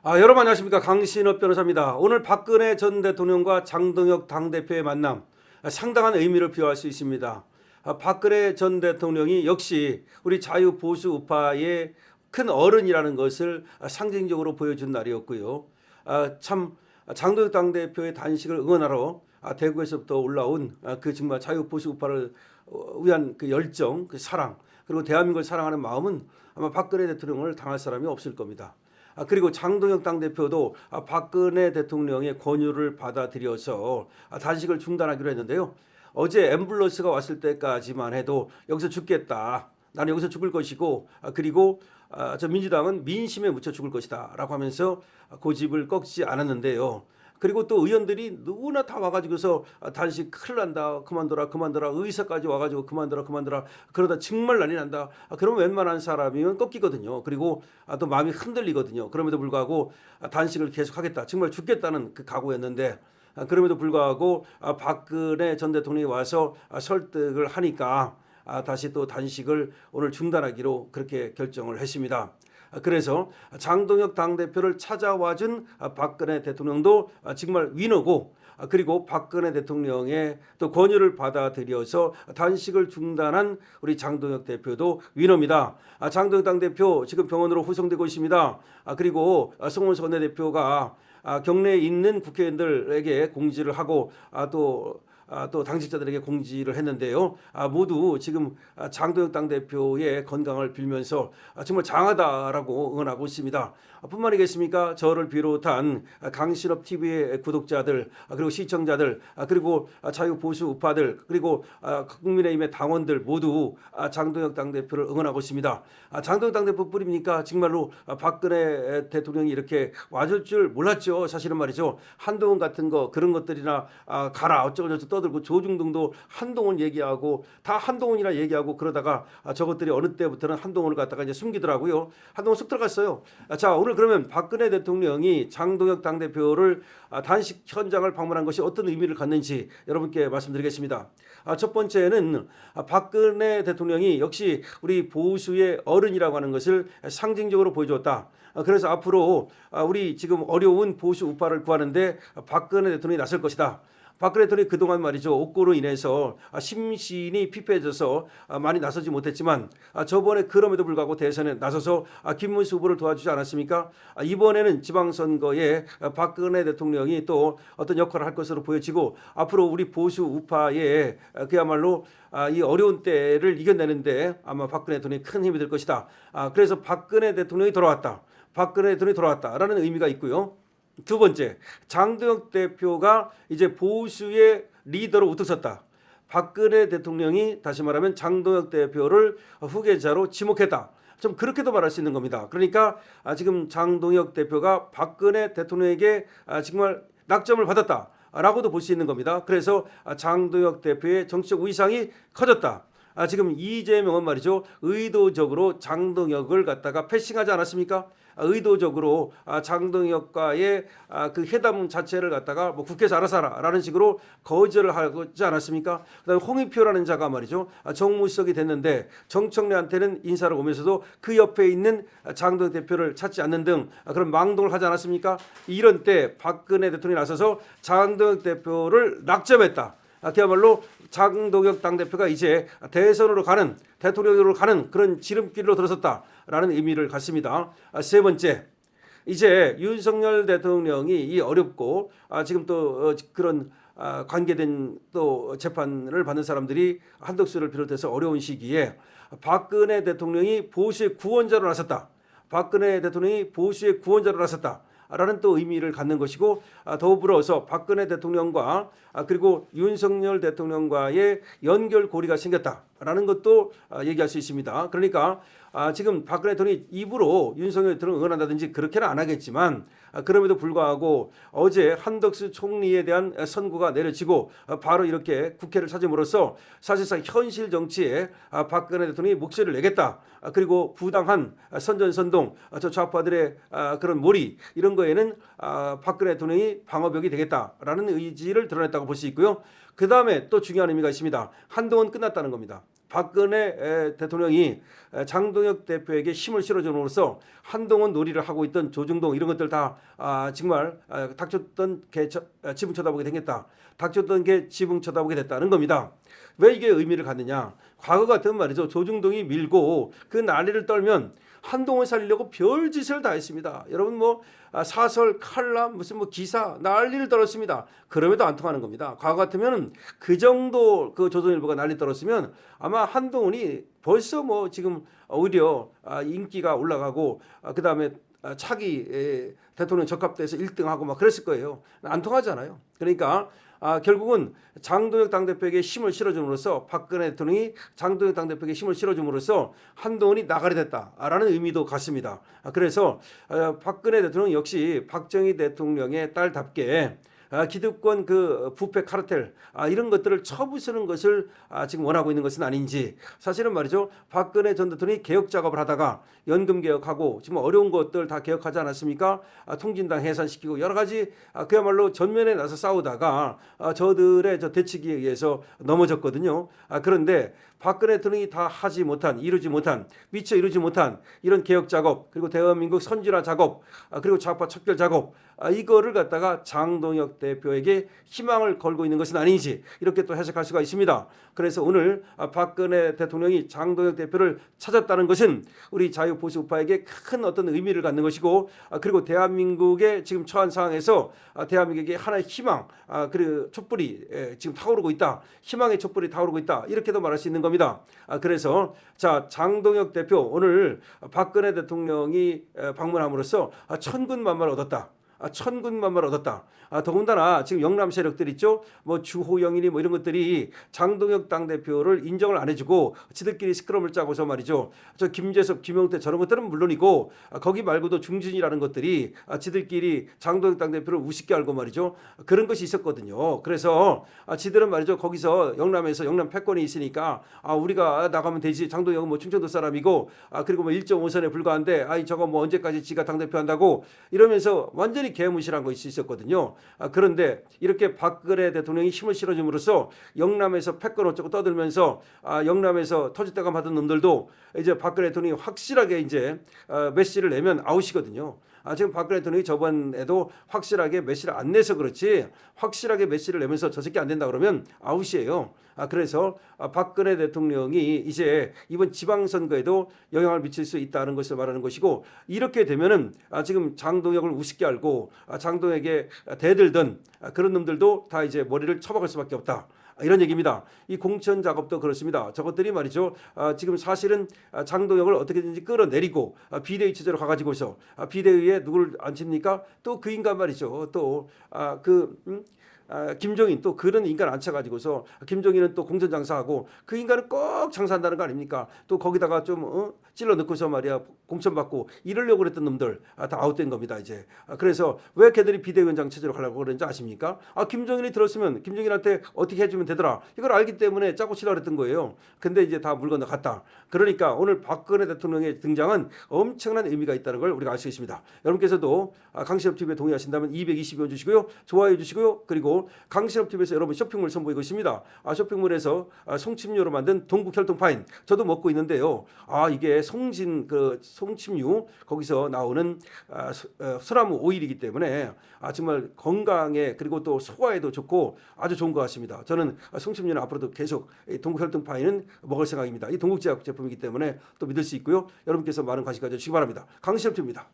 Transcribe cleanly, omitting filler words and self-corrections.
여러분 안녕하십니까. 강신업 변호사입니다. 오늘 박근혜 전 대통령과 장동혁 당대표의 만남, 상당한 의미를 부여할 수 있습니다. 박근혜 전 대통령이 역시 우리 자유보수 우파의 큰 어른이라는 것을 상징적으로 보여준 날이었고요. 참 장동혁 당대표의 단식을 응원하러 대구에서부터 올라온 그 정말 자유보수 우파를 위한 그 열정, 그 사랑, 그리고 대한민국을 사랑하는 마음은 아마 박근혜 대통령을 당할 사람이 없을 겁니다. 그리고 장동혁 당대표도 박근혜 대통령의 권유를 받아들여서 단식을 중단하기로 했는데요. 어제 앰뷸런스가 왔을 때까지만 해도 여기서 죽겠다. 나는 여기서 죽을 것이고 그리고 저 민주당은 민심에 묻혀 죽을 것이다 라고 하면서 고집을 꺾지 않았는데요. 그리고 또 의원들이 누구나 다 와가지고서 단식 큰일 난다, 그만둬라, 의사까지 와가지고 그만둬라, 그러다 정말 난리 난다. 그러면 웬만한 사람이면 꺾이거든요. 그리고 또 마음이 흔들리거든요. 그럼에도 불구하고 단식을 계속하겠다, 정말 죽겠다는 그 각오였는데 그럼에도 불구하고 박근혜 전 대통령이 와서 설득을 하니까 다시 또 단식을 오늘 중단하기로 그렇게 결정을 했습니다. 그래서 장동혁 당대표를 찾아와준 박근혜 대통령도 정말 위너고, 그리고 박근혜 대통령의 또 권유를 받아들여서 단식을 중단한 우리 장동혁 대표도 위너입니다. 장동혁 당대표 지금 병원으로 후송되고 있습니다. 그리고 송원석 원내대표가 경내에 있는 국회의원들에게 공지를 하고 또 당직자들에게 공지를 했는데요. 모두 지금 장동혁 당대표의 건강을 빌면서 정말 장하다라고 응원하고 있습니다. 뿐만이겠습니까? 저를 비롯한 강신업 TV의 구독자들, 그리고 시청자들, 그리고 자유보수 우파들, 그리고 국민의힘의 당원들 모두 장동혁 당대표를 응원하고 있습니다. 장동혁 당대표뿐입니까? 정말로 박근혜 대통령이 이렇게 와줄 줄 몰랐죠. 사실은 말이죠. 한동훈 같은 거 그런 것들이나 가라 어쩌고저쩌고 떠들고, 조중동도 한동훈 얘기하고 다 한동훈이라 얘기하고 그러다가 저것들이 어느 때부터는 한동훈을 갖다가 이제 숨기더라고요. 한동훈 쑥 들어갔어요. 자, 오늘 그러면 박근혜 대통령이 장동혁 당대표를 단식 현장을 방문한 것이 어떤 의미를 갖는지 여러분께 말씀드리겠습니다. 첫 번째는 박근혜 대통령이 역시 우리 보수의 어른이라고 하는 것을 상징적으로 보여주었다. 그래서 앞으로 우리 지금 어려운 보수 우파를 구하는데 박근혜 대통령이 나설 것이다. 박근혜 대통령이 그동안 말이죠, 옥고로 인해서 심신이 피폐해져서 많이 나서지 못했지만 저번에 그럼에도 불구하고 대선에 나서서 김문수 후보를 도와주지 않았습니까? 이번에는 지방선거에 박근혜 대통령이 또 어떤 역할을 할 것으로 보여지고, 앞으로 우리 보수 우파의 그야말로 이 어려운 때를 이겨내는데 아마 박근혜 대통령이 큰 힘이 될 것이다. 그래서 박근혜 대통령이 돌아왔다라는 의미가 있고요. 두 번째, 장동혁 대표가 이제 보수의 리더로 우뚝 섰다. 박근혜 대통령이 다시 말하면 장동혁 대표를 후계자로 지목했다. 좀 그렇게도 말할 수 있는 겁니다. 그러니까 지금 장동혁 대표가 박근혜 대통령에게 정말 낙점을 받았다라고도 볼 수 있는 겁니다. 그래서 장동혁 대표의 정치적 위상이 커졌다. 지금 이재명은 말이죠, 의도적으로 장동혁을 갖다가 패싱하지 않았습니까? 의도적으로 장동혁과의 그 회담 자체를 갖다가 뭐 국회에서 알아서 하라라는 식으로 거절을 하지 않았습니까? 그다음에 홍익표라는 자가 말이죠, 정무수석이 됐는데 정청래한테는 인사를 오면서도 그 옆에 있는 장동혁 대표를 찾지 않는 등 그런 망동을 하지 않았습니까? 이런 때 박근혜 대통령이 나서서 장동혁 대표를 낙점했다. 그야말로 장동혁 당대표가 이제 대선으로 가는, 대통령으로 가는 그런 지름길로 들어섰다라는 의미를 갖습니다. 세 번째, 이제 윤석열 대통령이 이 어렵고 지금 또 그런 관계된 또 재판을 받는 사람들이 한덕수를 비롯해서 어려운 시기에 박근혜 대통령이 보수의 구원자로 나섰다. 박근혜 대통령이 보수의 구원자로 나섰다. 라는 또 의미를 갖는 것이고, 더불어서 박근혜 대통령과 그리고 윤석열 대통령과의 연결고리가 생겼다라는 것도 얘기할 수 있습니다. 그러니까 지금 박근혜 대통령이 입으로 윤석열 대통령을 응원한다든지 그렇게는 안 하겠지만, 그럼에도 불구하고 어제 한덕수 총리에 대한 선고가 내려지고 바로 이렇게 국회를 찾음으로써 사실상 현실 정치에 박근혜 대통령이 목소리를 내겠다. 그리고 부당한 선전선동, 저 좌파들의 그런 몰이, 이런 거에는 박근혜 대통령이 방어벽이 되겠다라는 의지를 드러냈다고 볼 수 있고요. 그 다음에 또 중요한 의미가 있습니다. 한동훈 끝났다는 겁니다. 박근혜 대통령이 장동혁 대표에게 힘을 실어줌으로써 한동훈 놀이를 하고 있던 조중동 이런 것들 다 정말 닥쳤던 개 지붕 쳐다보게 생겼다. 닥쳤던 게 지붕 쳐다보게 됐다는 겁니다. 왜 이게 의미를 갖느냐? 과거 같으면 말이죠. 조중동이 밀고 그 난리를 떨면 한동훈 살리려고 별짓을 다 했습니다. 여러분 뭐 사설, 칼럼, 무슨 뭐 기사 난리를 떨었습니다. 그럼에도 안 통하는 겁니다. 과거 같으면 그 정도 그 조선일보가 난리 떨었으면 아마 한동훈이 벌써 뭐 지금 오히려 인기가 올라가고 그 다음에 차기 대통령 적합돼서 1등하고 막 그랬을 거예요. 안 통하잖아요. 그러니까 결국은 장동혁 당대표에게 힘을 실어줌으로써 박근혜 대통령이 장동혁 당대표에게 힘을 실어줌으로써 한동훈이 나가리 됐다라는 의미도 같습니다. 그래서 박근혜 대통령 역시 박정희 대통령의 딸답게 기득권 그 부패 카르텔 이런 것들을 쳐부수는 것을 지금 원하고 있는 것은 아닌지 사실은 말이죠. 박근혜 전 대통령이 개혁 작업을 하다가 연금 개혁하고 지금 어려운 것들 다 개혁하지 않았습니까? 통진당 해산시키고 여러 가지 그야말로 전면에 나서 싸우다가 저들의 저 대치기에 의해서 넘어졌거든요. 그런데 박근혜 대통령이 다 하지 못한 이루지 못한 미처 이루지 못한 이런 개혁 작업 그리고 대한민국 선진화 작업 그리고 좌파 척결 작업 이거를 갖다가 장동혁 대표에게 희망을 걸고 있는 것은 아닌지 이렇게 또 해석할 수가 있습니다. 그래서 오늘 박근혜 대통령이 장동혁 대표를 찾았다는 것은 우리 자유보수우파에게 큰 어떤 의미를 갖는 것이고 그리고 대한민국의 지금 처한 상황에서 대한민국에게 하나의 희망 그리고 촛불이 지금 타오르고 있다. 희망의 촛불이 타오르고 있다. 이렇게도 말할 수 있는 겁니다. 그래서 자 장동혁 대표 오늘 박근혜 대통령이 방문함으로써 천군만마를 얻었다. 천군만마를 얻었다. 더군다나 지금 영남 세력들 있죠. 뭐 주호영이니 뭐 이런 것들이 장동혁 당대표를 인정을 안 해주고 지들끼리 스크럼을 짜고서 말이죠. 저 김재섭, 김용태 저런 것들은 물론이고 거기 말고도 중진이라는 것들이 지들끼리 장동혁 당대표를 우습게 알고 말이죠. 그런 것이 있었거든요. 그래서 지들은 말이죠. 거기서 영남에서 영남 패권이 있으니까 우리가 나가면 되지. 장동혁은 뭐 충청도 사람이고 그리고 뭐 1.5선에 불과한데 저거 뭐 언제까지 지가 당대표 한다고 이러면서 완전히 개무시한 것이 있었거든요. 그런데 이렇게 박근혜 대통령이 힘을 실어줌으로써 영남에서 패권 어쩌고 떠들면서 영남에서 터줏대감 하던 놈들도 이제 박근혜 대통령이 확실하게 이제 메시를 내면 아웃이거든요. 지금 박근혜 대통령이 저번에도 확실하게 메시를 안 내서 그렇지 확실하게 메시를 내면서 저 새끼 안 된다 그러면 아웃이에요. 그래서 박근혜 대통령이 이제 이번 지방선거에도 영향을 미칠 수 있다는 것을 말하는 것이고 이렇게 되면은 지금 장동혁을 우습게 알고 장동혁에게 대들던 그런 놈들도 다 이제 머리를 쳐박을 수밖에 없다. 이런 얘기입니다. 이 공천 작업도 그렇습니다. 저것들이 말이죠. 지금 사실은 장동혁을 어떻게든지 끌어내리고 비대위 체제로 가가지고서 비대위에 누구를 앉힙니까? 또 그 인간 말이죠. 또 김종인 또 그런 인간 앉혀가지고서 김종인은 또 공천 장사하고 그 인간은 꼭 장사한다는 거 아닙니까? 또 거기다가 좀 찔러 넣고서 말이야 공천 받고 이러려고 그랬던 놈들 다 아웃된 겁니다 이제. 그래서 왜 걔들이 비대위원장 체제로 가려고 그러는지 아십니까? 김종인이 들었으면 김종인한테 어떻게 해주면 되더라 이걸 알기 때문에 짜고 치려고 했던 거예요. 근데 이제 다 물 건너갔다. 그러니까 오늘 박근혜 대통령의 등장은 엄청난 의미가 있다는 걸 우리가 알 수 있습니다. 여러분께서도 강신업TV에 동의하신다면 220원 주시고요. 좋아요 주시고요. 그리고 강신업TV에서 여러분 쇼핑몰 선보이고 있습니다. 쇼핑몰에서 송침류로 만든 동국혈통파인 저도 먹고 있는데요. 이게 송침류 거기서 나오는 소나무 오일이기 때문에 정말 건강에 그리고 또 소화에도 좋고 아주 좋은 것 같습니다. 저는 송침류는 앞으로도 계속 동국혈통파인은 먹을 생각입니다. 이 동국제약 제품이기 때문에 또 믿을 수 있고요. 여러분께서 많은 관심 가져주시기 바랍니다. 강신업TV입니다.